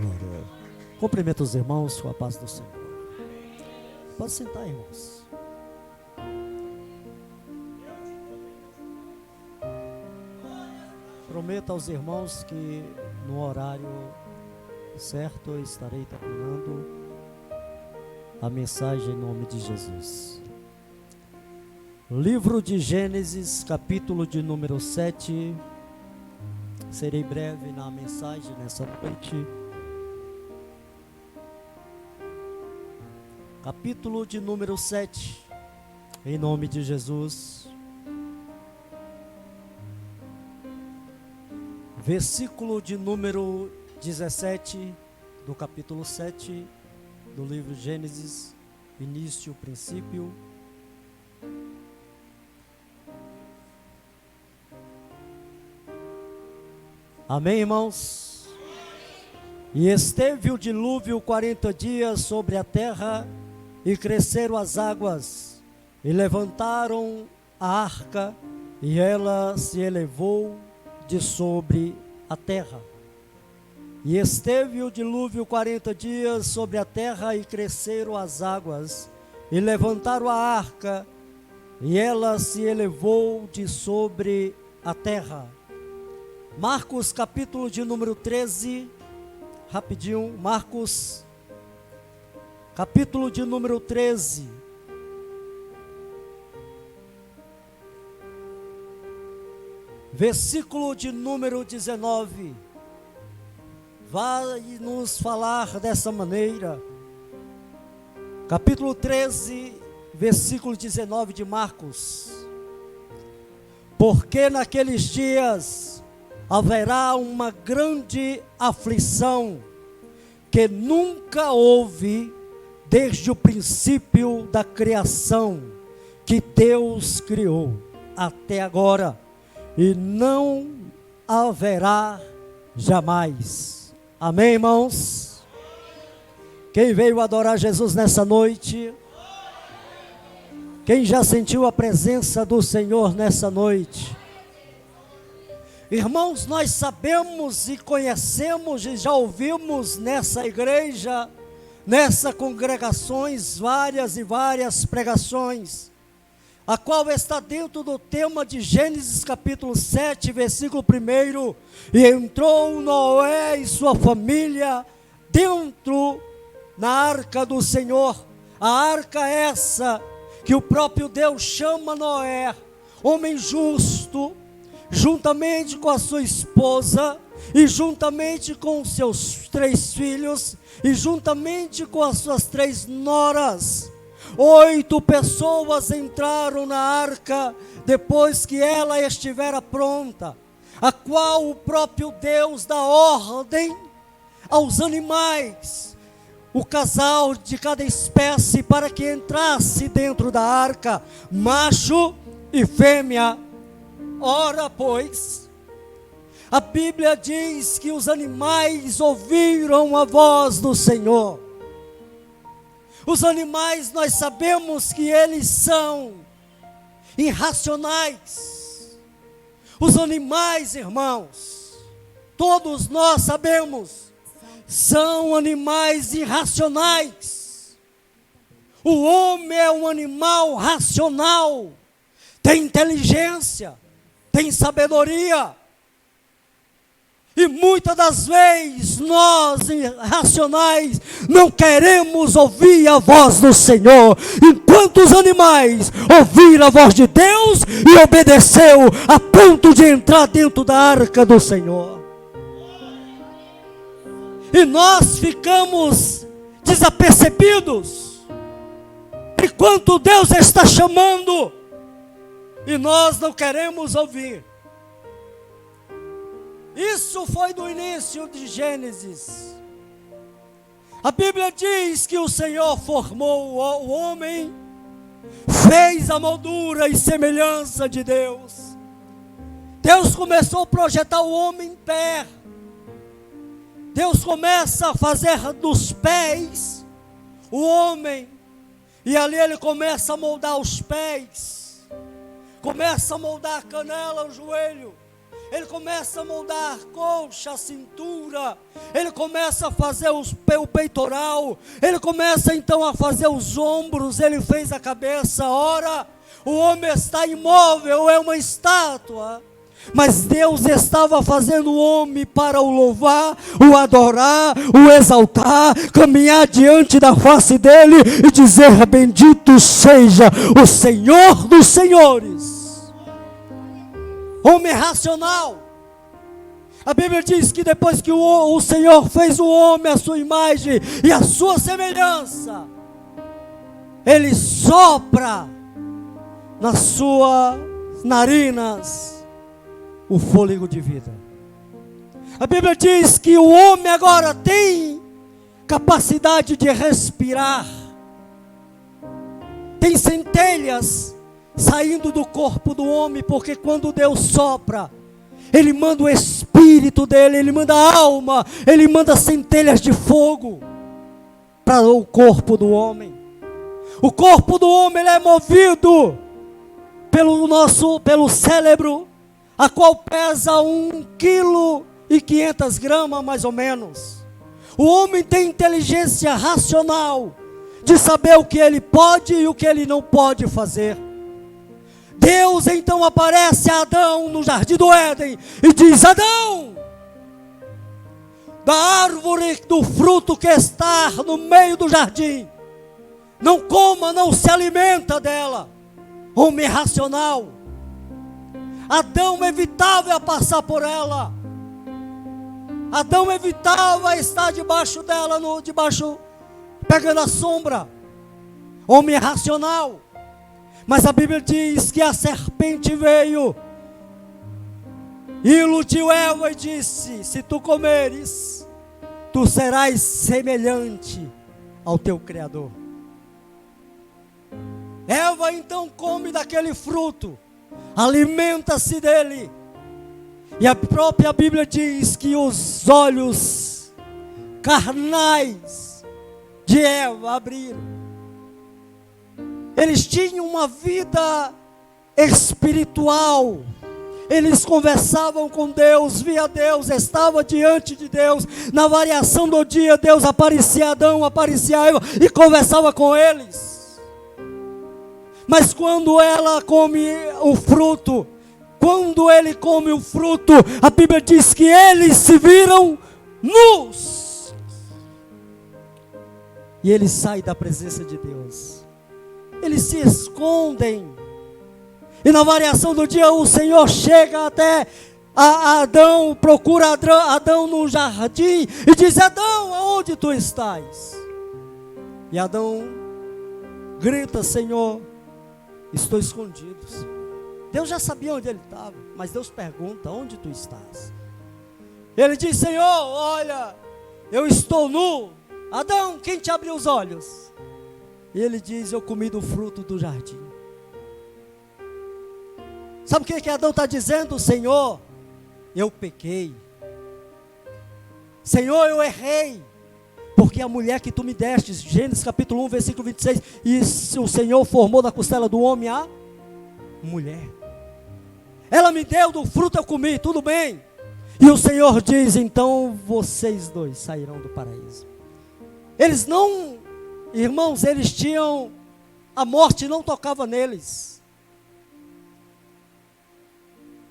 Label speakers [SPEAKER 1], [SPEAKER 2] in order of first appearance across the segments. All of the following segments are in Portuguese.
[SPEAKER 1] Glória. Cumprimento os irmãos com a paz do Senhor. Pode sentar, irmãos. Prometo aos irmãos que no horário certo eu estarei terminando a mensagem em nome de Jesus. Livro de Gênesis, capítulo de número 7. Serei breve na mensagem nessa noite. Capítulo de número 7, em nome de Jesus. Versículo de número 17 do capítulo 7 do livro Gênesis, início, princípio. Amém, irmãos? E esteve o dilúvio 40 dias sobre a terra, e cresceram as águas, e levantaram a arca, e ela se elevou de sobre a terra. E esteve o dilúvio 40 dias sobre a terra, e cresceram as águas, e levantaram a arca, e ela se elevou de sobre a terra. Marcos capítulo de número 13, rapidinho, Marcos capítulo de número 13, versículo de número 19, vai nos falar dessa maneira. Capítulo 13, versículo 19 de Marcos. Porque naqueles dias haverá uma grande aflição que nunca houve desde o princípio da criação que Deus criou até agora, e não haverá jamais. Amém, irmãos? Quem veio adorar Jesus nessa noite? Quem já sentiu a presença do Senhor nessa noite? Irmãos, nós sabemos e conhecemos e já ouvimos nessa igreja, nessas congregações, várias e várias pregações, a qual está dentro do tema de Gênesis capítulo 7, versículo 1, e entrou Noé e sua família dentro na arca do Senhor. A arca essa que o próprio Deus chama Noé, homem justo, juntamente com a sua esposa, e juntamente com os seus 3 filhos, e juntamente com as suas 3 noras. 8 pessoas entraram na arca depois que ela estivera pronta, a qual o próprio Deus dá ordem aos animais, o casal de cada espécie, para que entrasse dentro da arca, macho e fêmea. Ora, pois, a Bíblia diz que os animais ouviram a voz do Senhor. Os animais, nós sabemos que eles são irracionais. Os animais, irmãos, todos nós sabemos, são animais irracionais. O homem é um animal racional, tem inteligência, tem sabedoria. E muitas das vezes nós, irracionais, não queremos ouvir a voz do Senhor, enquanto os animais ouviram a voz de Deus e obedeceu a ponto de entrar dentro da arca do Senhor. E nós ficamos desapercebidos enquanto Deus está chamando, e nós não queremos ouvir. Isso foi do início de Gênesis. A Bíblia diz que o Senhor formou o homem, fez a moldura e semelhança de Deus. Deus começou a projetar o homem em pé. Deus começa a fazer dos pés o homem, e ali ele começa a moldar os pés, começa a moldar a canela, o joelho, ele começa a moldar a coxa, a cintura, ele começa a fazer o peitoral, ele começa então a fazer os ombros, ele fez a cabeça. Ora, o homem está imóvel, é uma estátua. Mas Deus estava fazendo o homem para o louvar, o adorar, o exaltar, caminhar diante da face dele e dizer: bendito seja o Senhor dos senhores. Homem racional. A Bíblia diz que depois que o Senhor fez o homem à sua imagem e à sua semelhança, ele sopra nas suas narinas o fôlego de vida. A Bíblia diz que o homem agora tem capacidade de respirar, tem centelhas saindo do corpo do homem, porque quando Deus sopra, Ele manda o espírito dele, Ele manda a alma, Ele manda centelhas de fogo para o corpo do homem. O corpo do homem ele é movido pelo cérebro, a qual pesa 1,5 kg mais ou menos. O homem tem inteligência racional de saber o que ele pode e o que ele não pode fazer. Deus então aparece a Adão no jardim do Éden e diz: Adão, da árvore do fruto que está no meio do jardim, não coma, não se alimenta dela. Homem racional. Adão evitava passar por ela. Adão evitava estar debaixo dela, pegando a sombra. Homem racional. Mas a Bíblia diz que a serpente veio e iludiu Eva e disse: se tu comeres, tu serás semelhante ao teu Criador. Eva então come daquele fruto, alimenta-se dele, e a própria Bíblia diz que os olhos carnais de Eva abriram. Eles tinham uma vida espiritual, eles conversavam com Deus, via Deus, estavam diante de Deus. Na variação do dia, Deus aparecia a Adão, aparecia a Eva e conversava com eles. Mas quando ela come o fruto, quando ele come o fruto, a Bíblia diz que eles se viram nus. E eles saem da presença de Deus. Eles se escondem. E na variação do dia, o Senhor chega até a Adão, procura Adão no jardim e diz: Adão, aonde tu estás? E Adão grita: Senhor, estou escondido. Deus já sabia onde ele estava, mas Deus pergunta: onde tu estás? Ele diz: Senhor, olha, eu estou nu. Adão, quem te abriu os olhos? E ele diz: eu comi do fruto do jardim. Sabe o que Adão está dizendo? Senhor, eu pequei. Senhor, eu errei. Porque a mulher que tu me deste, Gênesis capítulo 1, versículo 26, e o Senhor formou da costela do homem a mulher. Ela me deu do fruto, eu comi, tudo bem. E o Senhor diz: então vocês dois sairão do paraíso. Eles não, irmãos, eles tinham, a morte não tocava neles.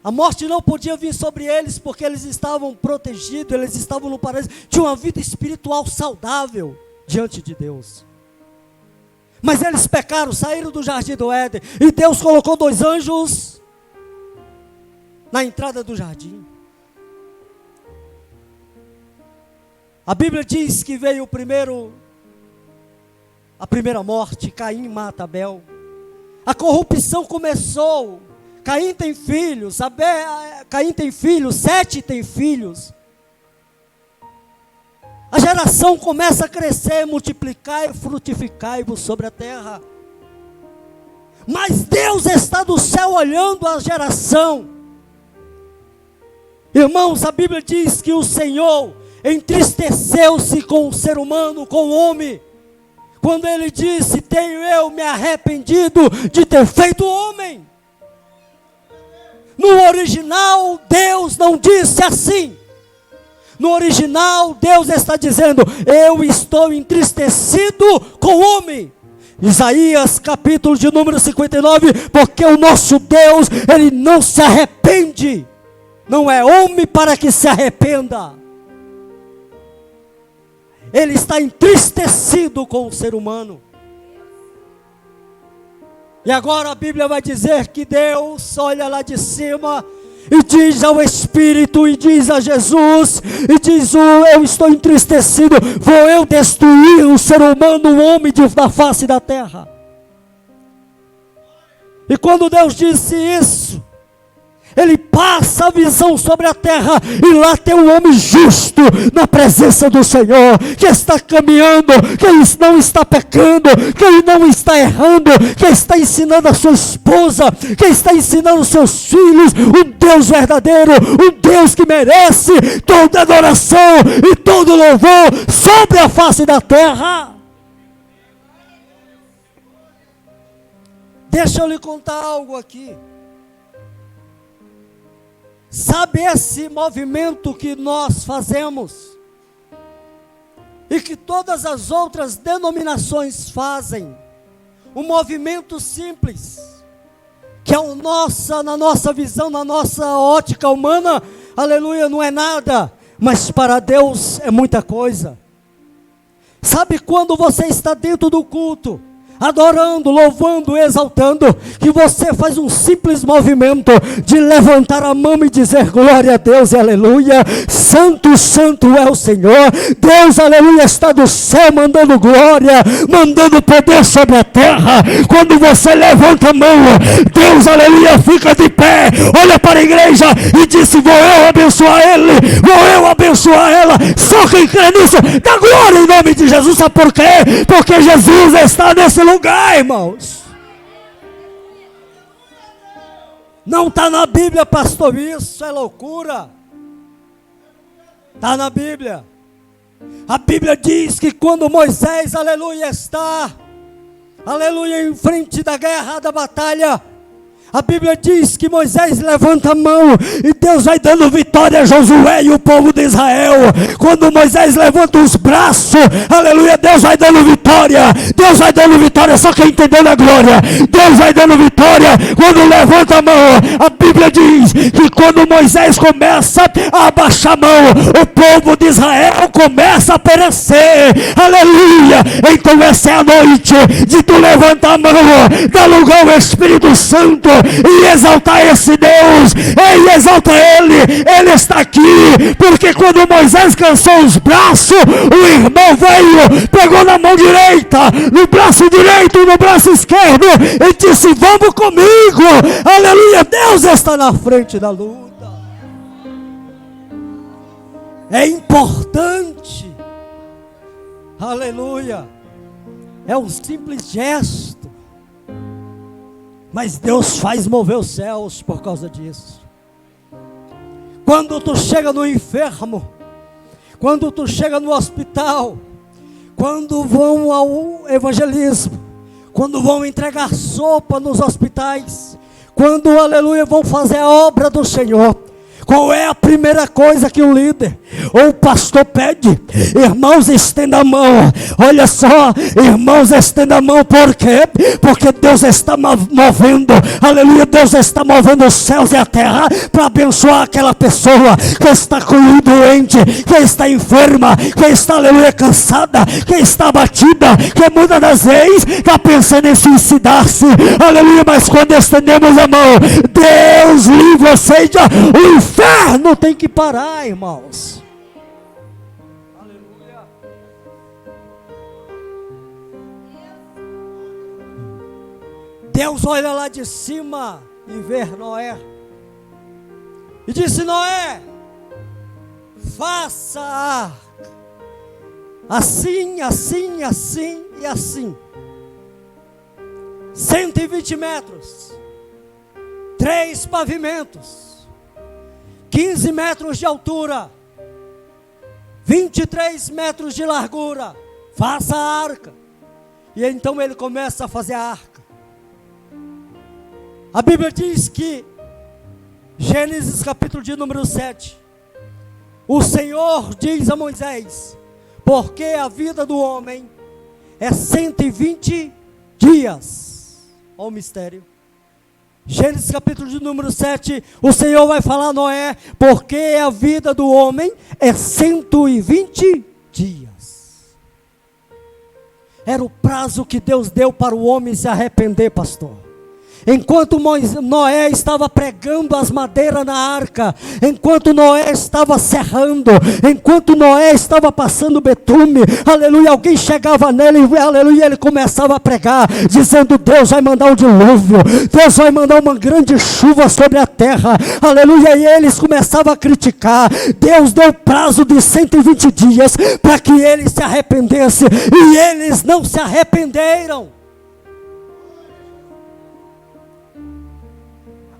[SPEAKER 1] A morte não podia vir sobre eles, porque eles estavam protegidos, eles estavam no paraíso, tinham uma vida espiritual saudável diante de Deus. Mas eles pecaram, saíram do jardim do Éden, e Deus colocou 2 anjos na entrada do jardim. A Bíblia diz que veio a primeira morte, Caim mata Abel. A corrupção começou. Caim tem filhos, Caim tem filhos, Sete tem filhos. A geração começa a crescer, multiplicar e frutificar-vos sobre a terra. Mas Deus está do céu olhando a geração. Irmãos, a Bíblia diz que o Senhor entristeceu-se com o ser humano, com o homem, quando ele disse: tenho eu me arrependido de ter feito homem. No original, Deus não disse assim. No original, Deus está dizendo: eu estou entristecido com o homem. Isaías, capítulo de número 59, porque o nosso Deus, Ele não se arrepende. Não é homem para que se arrependa. Ele está entristecido com o ser humano. E agora a Bíblia vai dizer que Deus olha lá de cima e diz ao Espírito, e diz a Jesus, e diz: eu estou entristecido, vou eu destruir o ser humano, o homem da face da terra. E quando Deus disse isso, Ele passa a visão sobre a terra, e lá tem um homem justo na presença do Senhor, que está caminhando, que não está pecando, que ele não está errando, que está ensinando a sua esposa, que está ensinando os seus filhos, um Deus verdadeiro, um Deus que merece toda adoração e todo louvor sobre a face da terra. Deixa eu lhe contar algo aqui. Sabe esse movimento que nós fazemos e que todas as outras denominações fazem? Um movimento simples, que é na nossa visão, na nossa ótica humana, aleluia, não é nada, mas para Deus é muita coisa. Sabe quando você está dentro do culto, adorando, louvando, exaltando, que você faz um simples movimento de levantar a mão e dizer: glória a Deus e aleluia, santo, santo é o Senhor, Deus, aleluia, está do céu mandando glória, mandando poder sobre a terra. Quando você levanta a mão, Deus, aleluia, fica de pé, olha para a igreja e diz: vou eu abençoar ele, vou eu abençoar ela. Só quem crê nisso, dá glória em nome de Jesus. Sabe por quê? Porque Jesus está nesse lugar, irmãos. Não está na Bíblia, pastor, isso é loucura. Está na Bíblia. A Bíblia diz que quando Moisés, aleluia, está, aleluia, em frente da guerra, da batalha, a Bíblia diz que Moisés levanta a mão e Deus vai dando vitória a Josué e o povo de Israel. Quando Moisés levanta os braços, aleluia, Deus vai dando vitória. Deus vai dando vitória, só quem entendeu na glória. Deus vai dando vitória quando levanta a mão. A Bíblia diz que quando Moisés começa a abaixar a mão, o povo de Israel começa a perecer. Aleluia. Então essa é a noite de tu levantar a mão, dar lugar ao Espírito Santo e exaltar esse Deus. Ei, exalta Ele está aqui, porque quando Moisés cansou os braços, o irmão veio, pegou na mão direita, no braço direito, no braço esquerdo, e disse: vamos comigo, aleluia, Deus está na frente da luta. É importante, aleluia, é um simples gesto, mas Deus faz mover os céus por causa disso. Quando tu chega no enfermo, quando tu chega no hospital, quando vão ao evangelismo, quando vão entregar sopa nos hospitais, quando, aleluia, vão fazer a obra do Senhor, qual é a primeira coisa que o líder ou o pastor pede? Irmãos, estenda a mão. Olha só, irmãos, estenda a mão. Por quê? Porque Deus está movendo, aleluia, Deus está movendo os céus e a terra para abençoar aquela pessoa que está com um doente, que está enferma, que está, aleluia, cansada, que está abatida, que muitas das vezes está pensando em suicidar-se, aleluia, mas quando estendemos a mão, Deus livre, ou seja, o inferno tem que parar, irmãos. Aleluia. Deus olha lá de cima e vê Noé e disse: Noé, faça a arca assim, assim, assim e assim, 120 metros, 3 pavimentos, 15 metros de altura, 23 metros de largura. Faça a arca. E então ele começa a fazer a arca. A Bíblia diz que Gênesis capítulo de número 7. O Senhor diz a Moisés: porque a vida do homem é 120 dias. Olha o mistério. Gênesis capítulo de número 7, o Senhor vai falar a Noé: porque a vida do homem é 120 dias. Era o prazo que Deus deu para o homem se arrepender, pastor. Enquanto Noé estava pregando as madeiras na arca, enquanto Noé estava serrando, enquanto Noé estava passando betume, aleluia, alguém chegava nele, aleluia, ele começava a pregar, dizendo: Deus vai mandar um dilúvio, Deus vai mandar uma grande chuva sobre a terra, aleluia, e eles começavam a criticar. Deus deu prazo de 120 dias, para que eles se arrependessem, e eles não se arrependeram.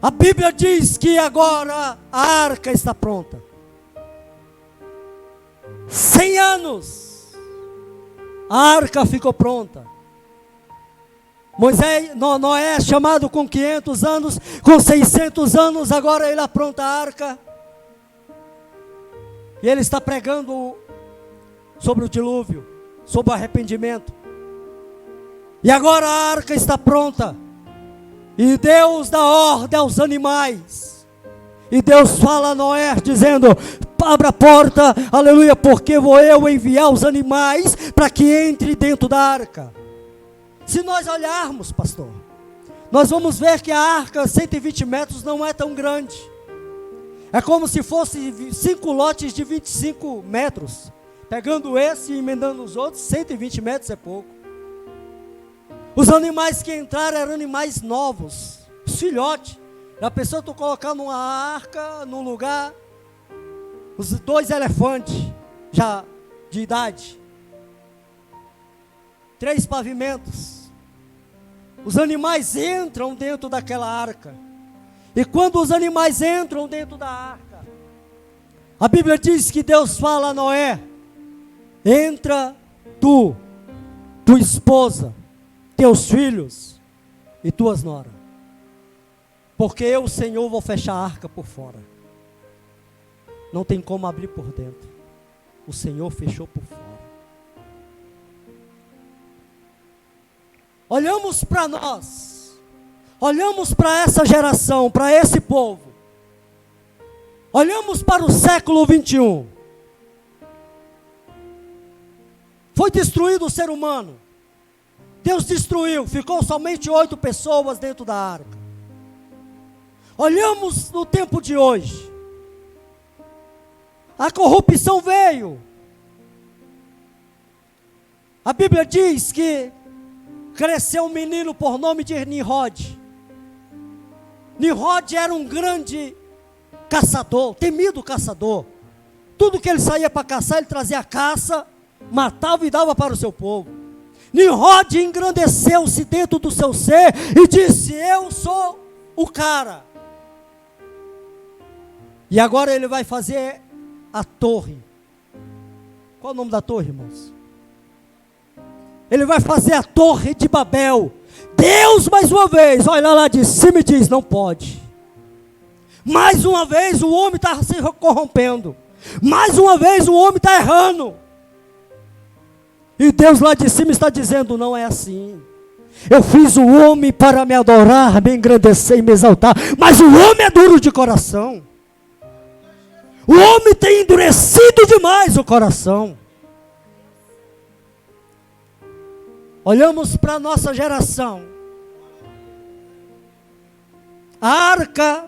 [SPEAKER 1] A Bíblia diz que agora a arca está pronta. 100 anos, a arca ficou pronta. Noé é chamado com 500 anos, com 600 anos, agora ele apronta a arca. E ele está pregando sobre o dilúvio, sobre o arrependimento. E agora a arca está pronta. E Deus dá ordem aos animais. E Deus fala a Noé dizendo: abra a porta, aleluia, porque vou eu enviar os animais para que entre dentro da arca. Se nós olharmos, pastor, nós vamos ver que a arca, 120 metros, não é tão grande. É como se fosse 5 lotes de 25 metros. Pegando esse e emendando os outros, 120 metros é pouco. Os animais que entraram eram animais novos, os filhotes. A pessoa tu colocar numa arca, num lugar, os 2 elefantes, já de idade, 3 pavimentos. Os animais entram dentro daquela arca. E quando os animais entram dentro da arca, a Bíblia diz que Deus fala a Noé: entra tua esposa, teus filhos e tuas noras, porque eu, o Senhor, vou fechar a arca por fora. Não tem como abrir por dentro. O Senhor fechou por fora. Olhamos para nós, olhamos para essa geração, para esse povo, olhamos para o século 21. Foi destruído o ser humano. Deus destruiu, ficou somente 8 pessoas dentro da arca. Olhamos no tempo de hoje, a corrupção veio. A Bíblia diz que cresceu um menino por nome de Nimrod. Nimrod era um grande caçador, temido caçador. Tudo que ele saía para caçar, ele trazia a caça, matava e dava para o seu povo. Nimrod engrandeceu-se dentro do seu ser e disse: eu sou o cara. E agora ele vai fazer a torre. Qual é o nome da torre, irmãos? Ele vai fazer a torre de Babel. Deus mais uma vez olha lá de cima e diz: não pode. Mais uma vez o homem está se corrompendo. Mais uma vez o homem está errando. E Deus lá de cima está dizendo: não é assim. Eu fiz o homem para me adorar, me engrandecer e me exaltar. Mas o homem é duro de coração. O homem tem endurecido demais o coração. Olhamos para a nossa geração. A arca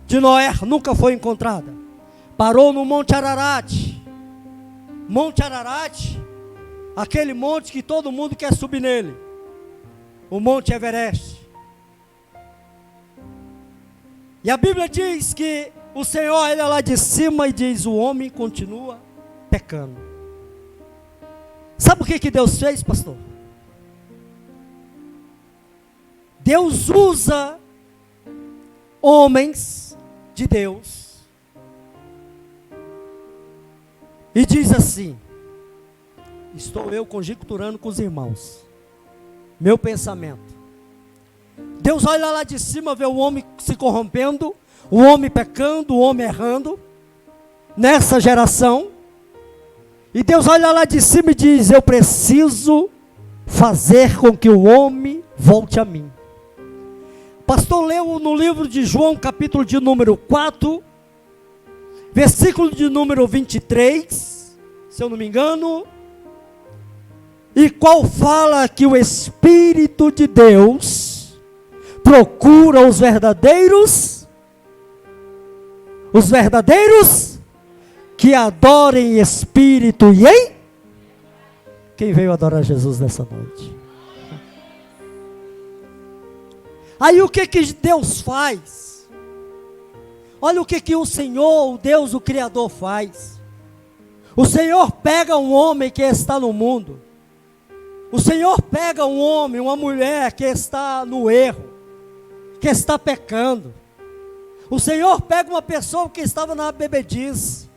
[SPEAKER 1] de Noé nunca foi encontrada. Parou no Monte Ararat. Monte Ararat, aquele monte que todo mundo quer subir nele. O Monte Everest. E a Bíblia diz que o Senhor olha lá de cima e diz: o homem continua pecando. Sabe o que Deus fez, pastor? Deus usa homens de Deus e diz assim: estou eu conjecturando com os irmãos, meu pensamento. Deus olha lá de cima, vê o homem se corrompendo, o homem pecando, o homem errando, nessa geração. E Deus olha lá de cima e diz: eu preciso fazer com que o homem volte a mim. Pastor leu no livro de João, capítulo de número 4, versículo de número 23, se eu não me engano, e qual fala que o Espírito de Deus procura os verdadeiros que adorem em espírito e em... Quem veio adorar Jesus nessa noite? Aí o que Deus faz? Olha o que o Senhor, o Deus, o Criador faz. O Senhor pega um homem que está no mundo. O Senhor pega um homem, uma mulher que está no erro, que está pecando. O Senhor pega uma pessoa que estava na bebedice,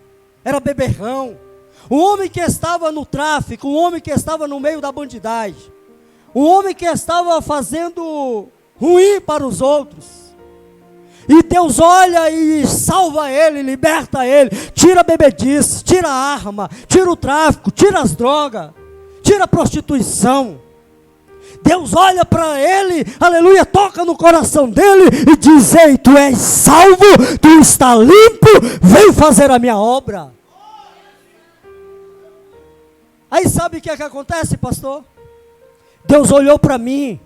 [SPEAKER 1] era beberrão. Um homem que estava no tráfico, um homem que estava no meio da bandidagem. Um homem que estava fazendo ruim para os outros. E Deus olha e salva ele, liberta ele, tira a bebedice, tira a arma, tira o tráfico, tira as drogas, tira a prostituição. Deus olha para ele, aleluia, toca no coração dele e diz: ei, tu és salvo, tu está limpo, vem fazer a minha obra. Aí sabe o que acontece, pastor? Deus olhou para mim,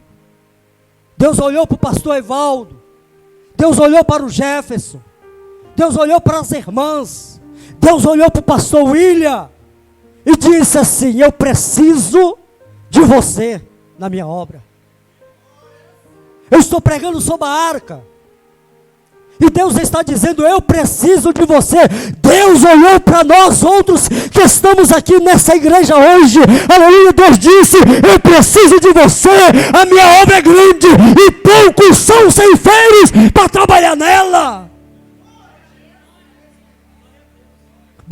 [SPEAKER 1] Deus olhou para o pastor Evaldo, Deus olhou para o Jefferson, Deus olhou para as irmãs, Deus olhou para o pastor William e disse assim: eu preciso de você na minha obra. Eu estou pregando sobre a arca, e Deus está dizendo: eu preciso de você. Deus olhou para nós outros que estamos aqui nessa igreja hoje, aleluia. Deus disse: eu preciso de você, a minha obra é grande, e poucos são ceifeiros para trabalhar nela.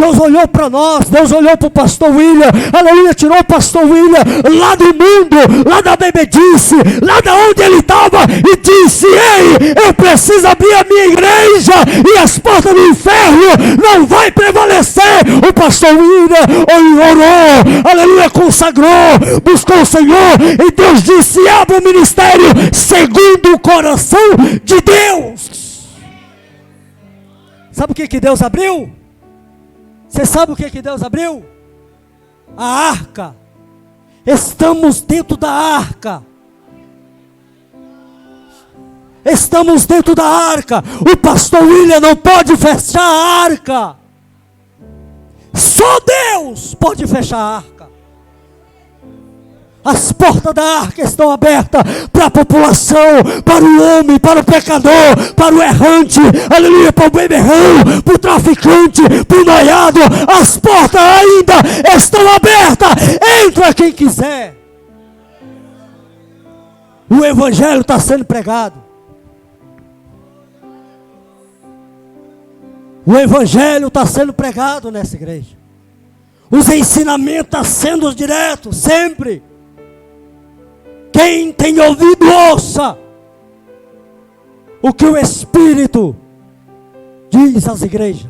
[SPEAKER 1] Deus olhou para nós, Deus olhou para o pastor William, aleluia, tirou o pastor William lá do mundo, lá da bebedice, lá da onde ele estava, e disse: ei, eu preciso abrir a minha igreja, e as portas do inferno não vai prevalecer. O pastor William orou, aleluia, consagrou, buscou o Senhor, e Deus disse: abra o ministério segundo o coração de Deus. Sabe o que Deus abriu? Você sabe o que Deus abriu? A arca. Estamos dentro da arca. Estamos dentro da arca. O pastor William não pode fechar a arca. Só Deus pode fechar a arca. As portas da arca estão abertas para a população, para o homem, para o pecador, para o errante, aleluia, para o beberrão, para o traficante, para o noiado. As portas ainda estão abertas. Entra quem quiser. O evangelho está sendo pregado. O evangelho está sendo pregado nessa igreja. Os ensinamentos estão sendo diretos, sempre. Quem tem ouvido, ouça o que o Espírito diz às igrejas.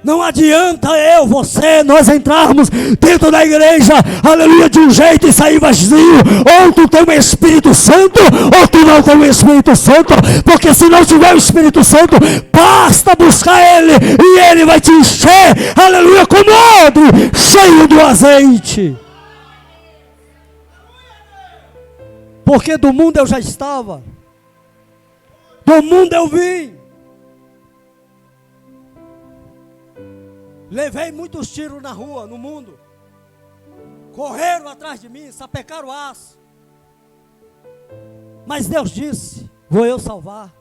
[SPEAKER 1] Não adianta nós entrarmos dentro da igreja, aleluia, de um jeito e sair vazio. Ou tu tem o Espírito Santo, ou tu não tem o Espírito Santo. Porque se não tiver o Espírito Santo, basta buscar Ele, e Ele vai te encher, aleluia, como odre cheio do azeite. Porque do mundo eu já estava, do mundo eu vim, levei muitos tiros na rua, no mundo, correram atrás de mim, sapecaram o aço, mas Deus disse: vou eu salvar,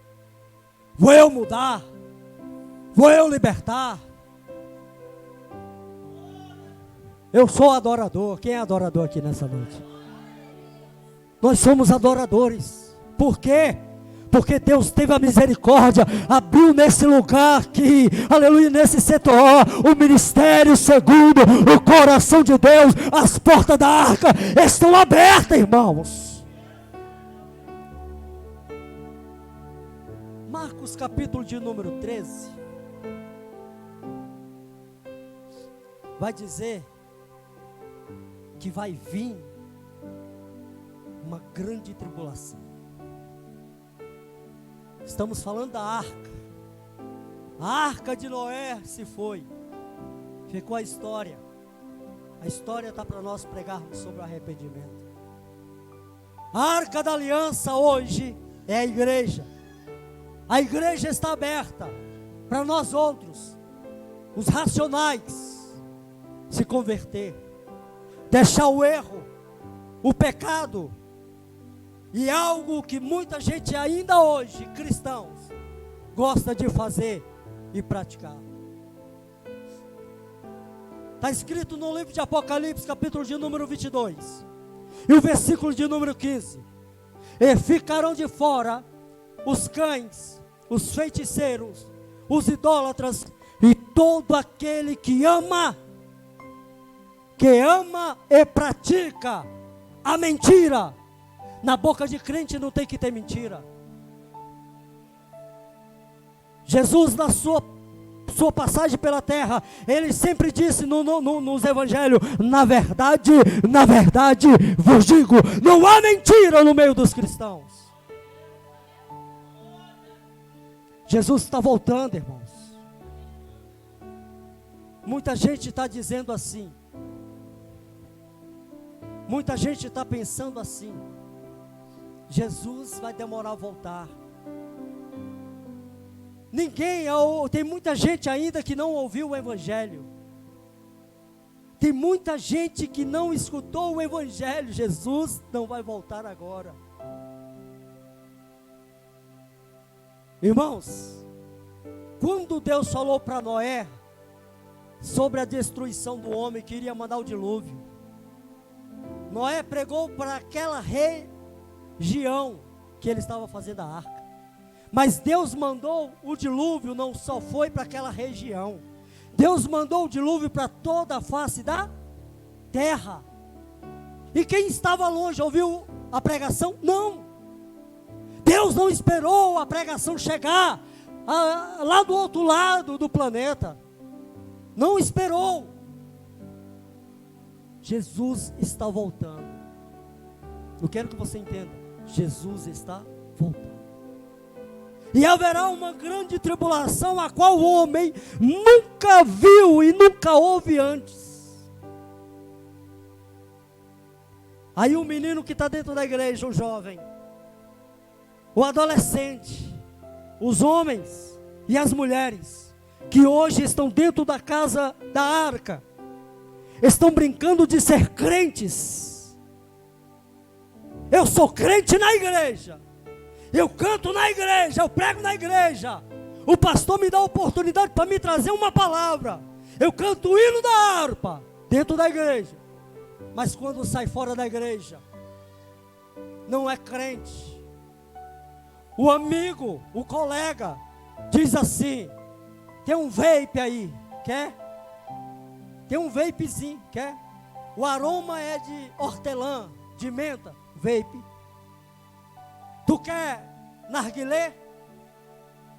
[SPEAKER 1] vou eu mudar, vou eu libertar. Eu sou adorador. Quem é adorador aqui nessa noite? Nós somos adoradores. Por quê? Porque Deus teve a misericórdia, abriu nesse lugar aqui, aleluia, nesse setor, o ministério segundo o coração de Deus. As portas da arca estão abertas, irmãos. Marcos capítulo de número 13, vai dizer que vai vir uma grande tribulação. Estamos falando da arca. A arca de Noé se foi, ficou a história. A história está para nós pregarmos sobre o arrependimento. A arca da aliança hoje é a igreja. A igreja está aberta para nós outros, os racionais, se converter, deixar o erro, o pecado, e algo que muita gente ainda hoje, cristãos, gosta de fazer e praticar. Está escrito no livro de Apocalipse, capítulo de número 22, e o versículo de número 15: e ficarão de fora os cães, os feiticeiros, os idólatras, e todo aquele que ama e pratica a mentira. Na boca de crente não tem que ter mentira. Jesus, na sua passagem pela terra, ele sempre disse nos evangelhos: na verdade, vos digo, não há mentira no meio dos cristãos. Jesus está voltando, irmãos. Muita gente está dizendo assim, muita gente está pensando assim: Jesus vai demorar a voltar. Tem muita gente ainda que não ouviu o evangelho. Tem muita gente que não escutou o evangelho. Jesus não vai voltar agora. Irmãos, quando Deus falou para Noé sobre a destruição do homem, que iria mandar o dilúvio, Noé pregou para aquela região que ele estava fazendo a arca. Mas Deus mandou o dilúvio, não só foi para aquela região. Deus mandou o dilúvio para toda a face da terra. E quem estava longe ouviu a pregação? Não. Deus não esperou a pregação chegar lá do outro lado do planeta. Não esperou. Jesus está voltando. Eu quero que você entenda. Jesus está voltando. E haverá uma grande tribulação, a qual o homem nunca viu e nunca houve antes. Aí o menino que está dentro da igreja, o jovem, o adolescente, os homens e as mulheres, que hoje estão dentro da casa da arca, estão brincando de ser crentes. Eu sou crente na igreja. Eu canto na igreja, eu prego na igreja. O pastor me dá a oportunidade para me trazer uma palavra. Eu canto o hino da harpa dentro da igreja. Mas quando sai fora da igreja, não é crente. O amigo, o colega, diz assim: tem um vape aí, quer? Tem um vapezinho, quer? O aroma é de hortelã, de menta, vape. Tu quer narguilé?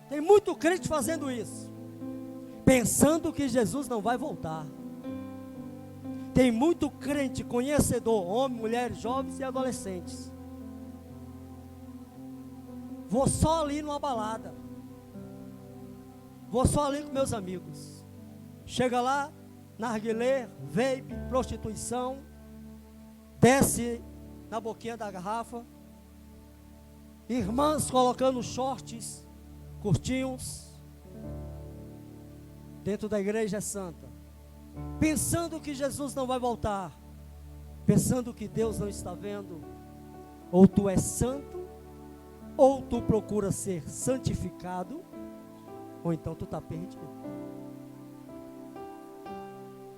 [SPEAKER 1] Tem muito crente fazendo isso, pensando que Jesus não vai voltar. Tem muito crente conhecedor, homens, mulheres, jovens e adolescentes. Vou só ali numa balada. Vou só ali com meus amigos. Chega lá, narguilé, vape, prostituição. Desce na boquinha da garrafa. Irmãs colocando shorts curtinhos. Dentro da igreja santa. Pensando que Jesus não vai voltar. Pensando que Deus não está vendo. Ou tu és santo, ou tu procura ser santificado, ou então tu está perdido.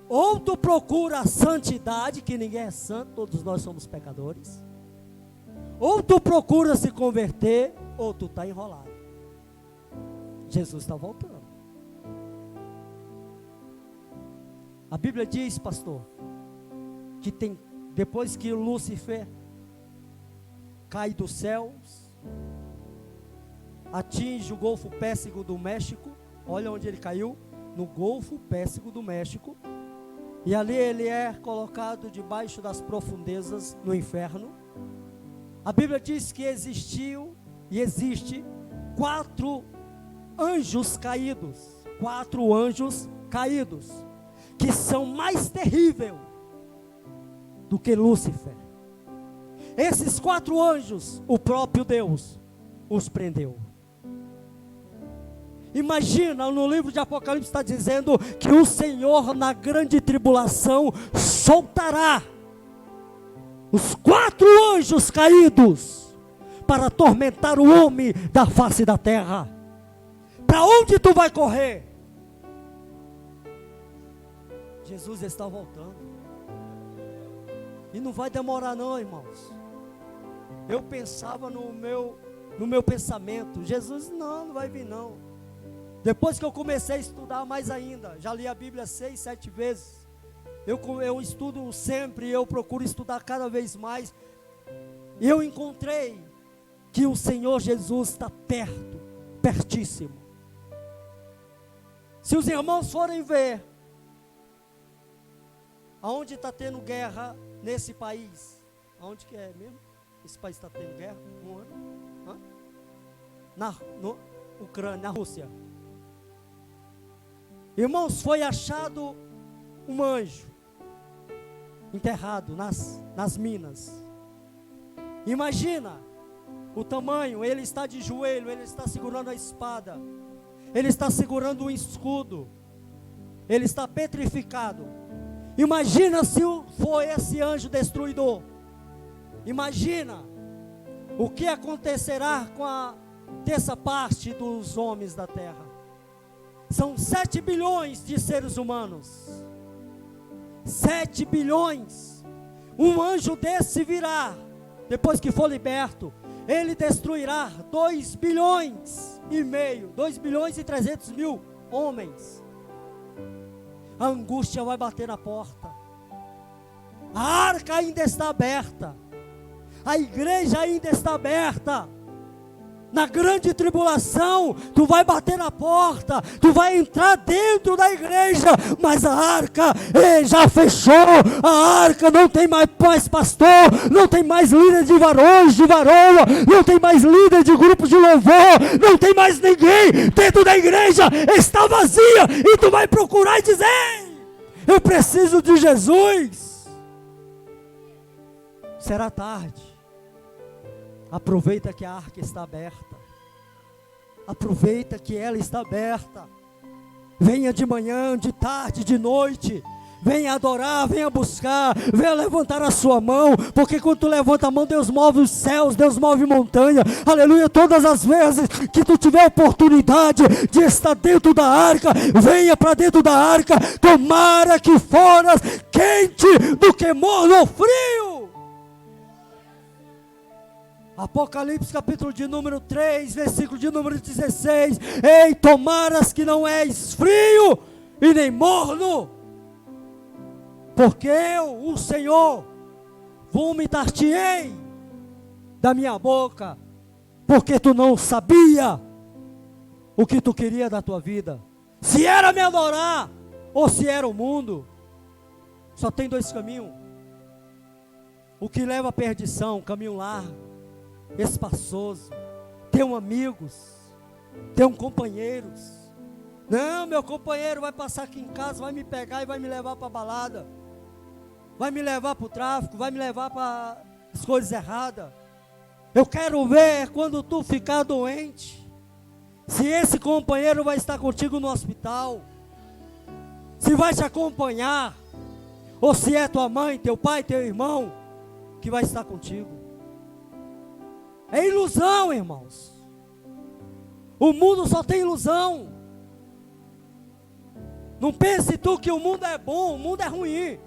[SPEAKER 1] Ou tu procura a santidade, que ninguém é santo, todos nós somos pecadores. Ou tu procura se converter, ou tu está enrolado. Jesus está voltando. A Bíblia diz, pastor, que tem, depois que Lúcifer cai dos céus, atinge o Golfo Pérsico do México. Olha onde ele caiu, no Golfo Pérsico do México. E ali ele é colocado debaixo das profundezas no inferno. A Bíblia diz que existiu e existe 4 anjos caídos. 4 anjos caídos, que são mais terríveis do que Lúcifer. Esses 4 anjos, o próprio Deus os prendeu. Imagina, no livro de Apocalipse está dizendo que o Senhor na grande tribulação soltará os 4 anjos caídos para atormentar o homem da face da terra. Para onde tu vai correr? Jesus está voltando. E não vai demorar não, irmãos. Eu pensava no meu pensamento, Jesus não vai vir não. Depois que eu comecei a estudar mais ainda, já li a Bíblia 6, 7 vezes. Eu estudo sempre, eu procuro estudar cada vez mais. E eu encontrei que o Senhor Jesus está perto, pertíssimo. Se os irmãos forem ver, aonde está tendo guerra nesse país? Aonde que é mesmo? Esse país está tendo guerra? Na Ucrânia, na Rússia. Irmãos, foi achado um anjo enterrado nas minas. Imagina o tamanho, ele está de joelho, ele está segurando a espada, ele está segurando um escudo, ele está petrificado. Imagina se foi esse anjo destruidor. Imagina o que acontecerá com a terça parte dos homens da terra. São 7 bilhões de seres humanos. 7 bilhões. Um anjo desse virá, depois que for liberto, ele destruirá 2 bilhões e meio, 2 bilhões e 300 mil homens. A angústia vai bater na porta. A arca ainda está aberta. A igreja ainda está aberta. Na grande tribulação, tu vai bater na porta, tu vai entrar dentro da igreja, mas a arca já fechou. A arca não tem mais pastor, não tem mais líder de varões, de varoa, não tem mais líder de grupo de louvor, não tem mais ninguém dentro da igreja, está vazia, e tu vai procurar e dizer: eu preciso de Jesus. Será tarde. Aproveita que a arca está aberta. Aproveita que ela está aberta. Venha de manhã, de tarde, de noite. Venha adorar, venha buscar, venha levantar a sua mão, porque quando tu levanta a mão, Deus move os céus, Deus move montanha, aleluia. Todas as vezes que tu tiver oportunidade de estar dentro da arca, venha para dentro da arca, tomara que foras quente do que morno ou frio. Apocalipse capítulo de número 3, versículo de número 16, ei, tomaras que não és frio e nem morno, porque eu, o Senhor, vomitar-te-ei da minha boca, porque tu não sabia o que tu queria da tua vida, se era me adorar, ou se era o mundo. Só tem 2 caminhos, o que leva à perdição, caminho largo, espaçoso, tenham amigos, tenham companheiros. Não, meu companheiro vai passar aqui em casa, vai me pegar e vai me levar para a balada, vai me levar para o tráfico, vai me levar para as coisas erradas. Eu quero ver quando tu ficar doente, se esse companheiro vai estar contigo no hospital, se vai te acompanhar, ou se é tua mãe, teu pai, teu irmão que vai estar contigo. É ilusão, irmãos. O mundo só tem ilusão. Não pense tu que o mundo é bom, o mundo é ruim.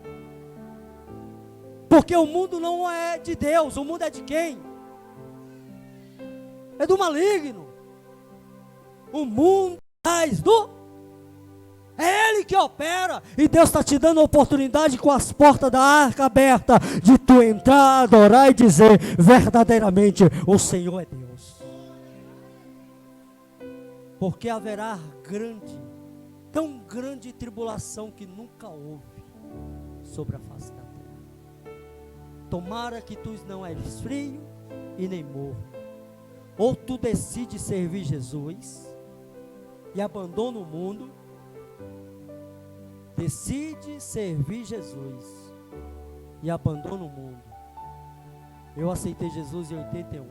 [SPEAKER 1] Porque o mundo não é de Deus, o mundo é de quem? É do maligno. O mundo é ele que opera, e Deus está te dando a oportunidade com as portas da arca aberta, de tu entrar, adorar e dizer: verdadeiramente o Senhor é Deus. porque haverá tão grande tribulação que nunca houve sobre a face da terra. Tomara que tu não és frio e nem morno. Ou tu decides servir Jesus e abandona o mundo. Decide servir Jesus e abandona o mundo. Eu aceitei Jesus em 81.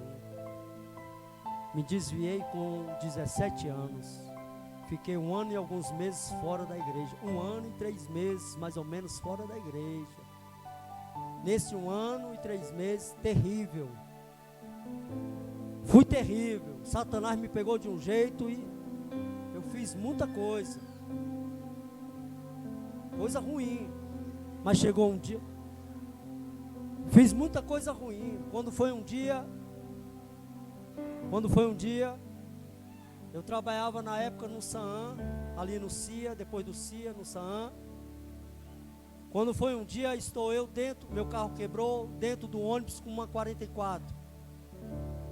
[SPEAKER 1] Me desviei com 17 anos. Fiquei 1 ano e alguns meses fora da igreja. 1 ano e 3 meses, mais ou menos, fora da igreja. Nesse 1 ano e 3 meses, terrível. Fui terrível. Satanás me pegou de um jeito e eu fiz muita coisa. Coisa ruim. Mas chegou um dia. Fiz muita coisa ruim. Quando foi um dia, eu trabalhava na época no Saam, ali no CIA, depois do CIA, no Saam. Quando foi um dia, estou eu dentro, meu carro quebrou, dentro do ônibus com uma 44.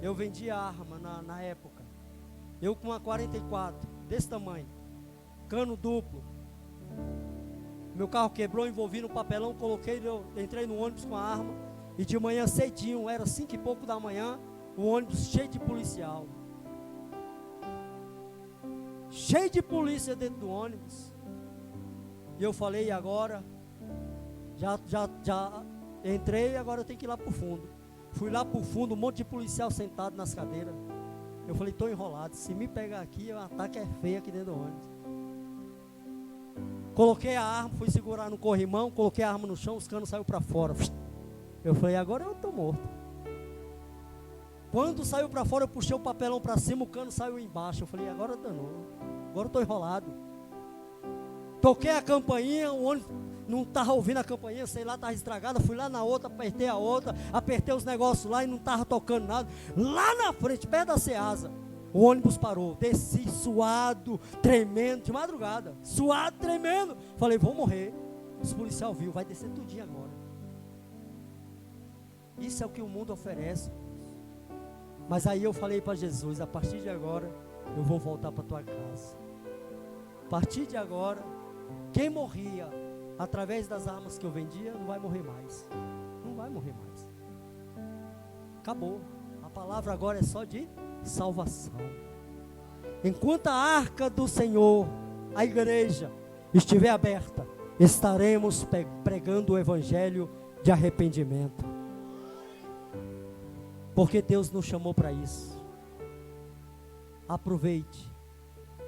[SPEAKER 1] Eu vendia arma na época. Eu com uma 44, desse tamanho, cano duplo. Meu carro quebrou, envolvi no papelão, coloquei, entrei no ônibus com a arma. E de manhã cedinho, era 5 e pouco da manhã, o ônibus cheio de policial. Cheio de polícia dentro do ônibus. E eu falei, e agora? Já entrei, agora eu tenho que ir lá para o fundo. Fui lá para o fundo, um monte de policial sentado nas cadeiras. Eu falei, estou enrolado. Se me pegar aqui, o ataque é feio aqui dentro do ônibus. Coloquei a arma, fui segurar no corrimão, coloquei a arma no chão, os canos saíram para fora. Eu falei, agora eu estou morto. Quando saiu para fora, eu puxei o papelão para cima, o cano saiu embaixo. Eu falei, agora danou, agora eu estou enrolado. Toquei a campainha, o ônibus não estava ouvindo a campainha, sei lá, estava estragada. Fui lá na outra, apertei a outra, apertei os negócios lá e não estava tocando nada. Lá na frente, perto da Ceasa, o ônibus parou. Desci suado, tremendo, de madrugada, suado, tremendo. Falei, vou morrer. Os policiais viram, vai descer tudinho agora. Isso é o que o mundo oferece. Mas aí eu falei para Jesus, a partir de agora, eu vou voltar para tua casa. A partir de agora, quem morria através das armas que eu vendia, não vai morrer mais. Não vai morrer mais. Acabou. A palavra agora é só de salvação. Enquanto a arca do Senhor, a igreja, estiver aberta, estaremos pregando o evangelho de arrependimento. Porque Deus nos chamou para isso. Aproveite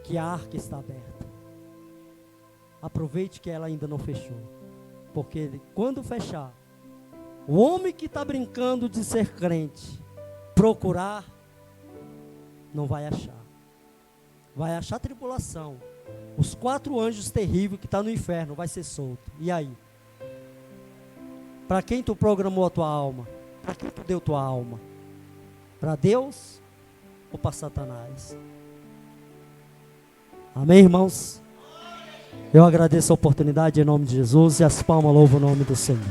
[SPEAKER 1] que a arca está aberta. Aproveite que ela ainda não fechou. Porque quando fechar, o homem que está brincando de ser crente, procurar, não vai achar. Vai achar tribulação. Os 4 anjos terríveis que estão no inferno vai ser solto. E aí? Para quem tu programou a tua alma? Para quem tu deu tua alma? Para Deus ou para Satanás? Amém, irmãos? Eu agradeço a oportunidade em nome de Jesus e as palmas louvam o nome do Senhor.